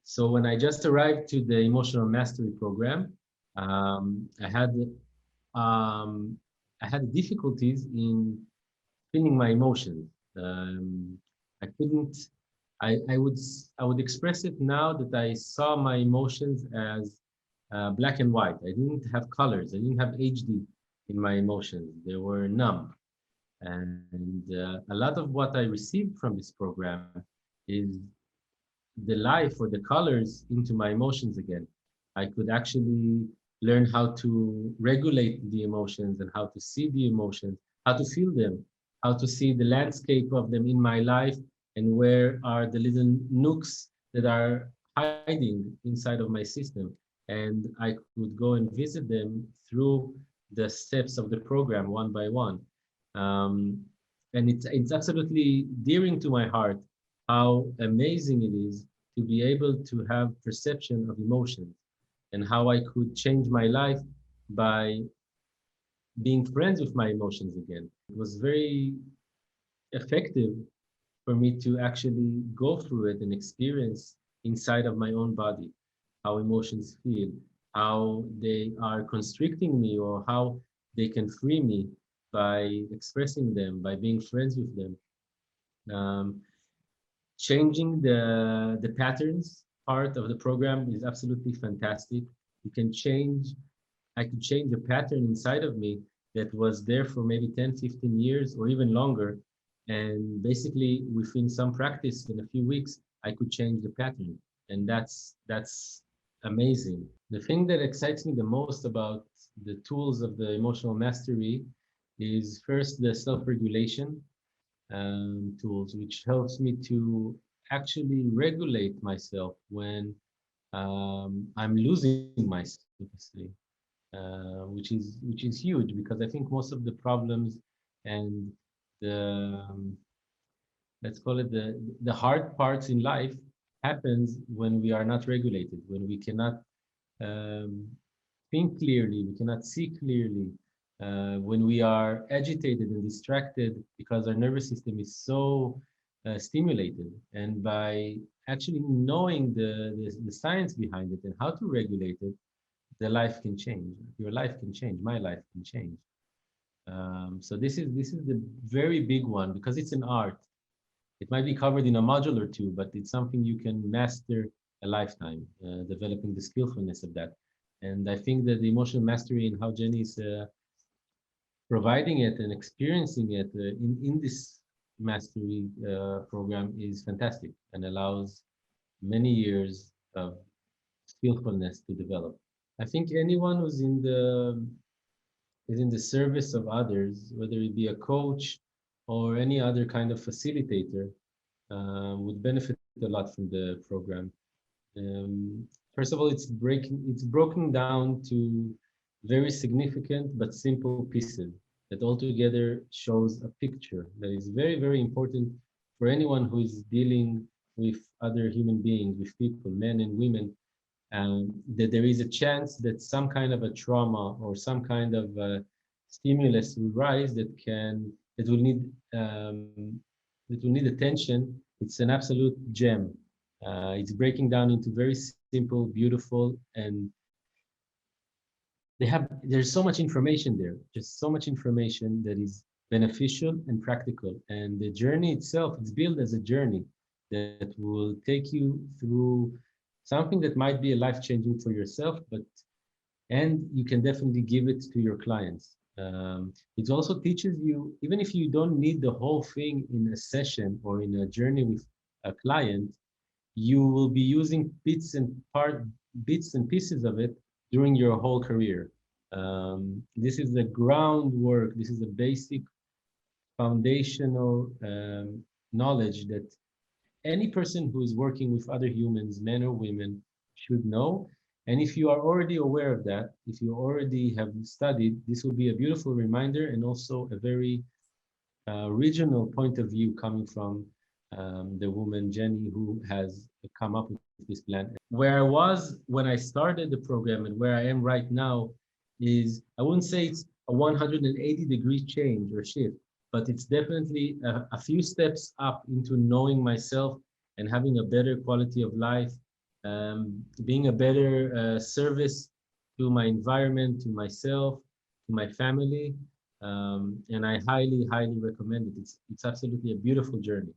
So when I just arrived to the emotional mastery program, I had um, I had difficulties in feeling my emotions. I couldn't. I would express it now that I saw my emotions as black and white. I didn't have colors. I didn't have HD in my emotions. They were numb. And a lot of what I received from this program is the life or the colors into my emotions again. I could actually learn how to regulate the emotions and how to see the emotions, how to feel them, how to see the landscape of them in my life, and where are the little nooks that are hiding inside of my system. And I could go and visit them through the steps of the program one by one. And it's absolutely dearing to my heart how amazing it is to be able to have perception of emotions and how I could change my life by being friends with my emotions again. It was very effective for me to actually go through it and experience inside of my own body how emotions feel, how they are constricting me, or how they can free me by expressing them, by being friends with them. Um, Changing the patterns part of the program is absolutely fantastic. You can change, I could change a pattern inside of me that was there for maybe 10, 15 years or even longer. And basically within some practice in a few weeks, I could change the pattern. And that's amazing. The thing that excites me the most about the tools of the emotional mastery is first the self-regulation tools, which helps me to actually regulate myself when I'm losing myself, so to say, which is huge because I think most of the problems and the let's call it the hard parts in life happens when we are not regulated, when we cannot um, think clearly, we cannot see clearly, when we are agitated and distracted because our nervous system is so stimulated. And by actually knowing the science behind it and how to regulate it, the life can change. Your life can change. My life can change. So this is the very big one because it's an art. It might be covered in a module or two, but it's something you can master a lifetime, developing the skillfulness of that. And I think that the emotional mastery and how Jenny is providing it and experiencing it in this mastery program is fantastic and allows many years of skillfulness to develop. I think anyone who's in the service of others, whether it be a coach or any other kind of facilitator, would benefit a lot from the program. First of all, it's broken down to very significant but simple pieces that altogether shows a picture that is very, very important for anyone who is dealing with other human beings, with people, men and women, that there is a chance that some kind of a trauma or some kind of stimulus will rise that will need attention. It's an absolute gem. It's breaking down into very simple, beautiful, and there's so much information there, just so much information that is beneficial and practical. And the journey itself, it's built as a journey that will take you through something that might be a life-changing for yourself, and you can definitely give it to your clients. It also teaches you, even if you don't need the whole thing in a session or in a journey with a client, you will be using bits and pieces of it during your whole career. This is the groundwork. This is the basic foundational knowledge that any person who is working with other humans, men or women, should know. And if you are already aware of that, if you already have studied, this will be a beautiful reminder and also a very regional point of view coming from the woman Jenny who has come up with this plan. Where I was when I started the program and where I am right now is, I wouldn't say it's a 180-degree change or shift, but it's definitely a few steps up into knowing myself and having a better quality of life being a better service to my environment, to myself, to my family. And I highly, highly recommend it. It's absolutely a beautiful journey.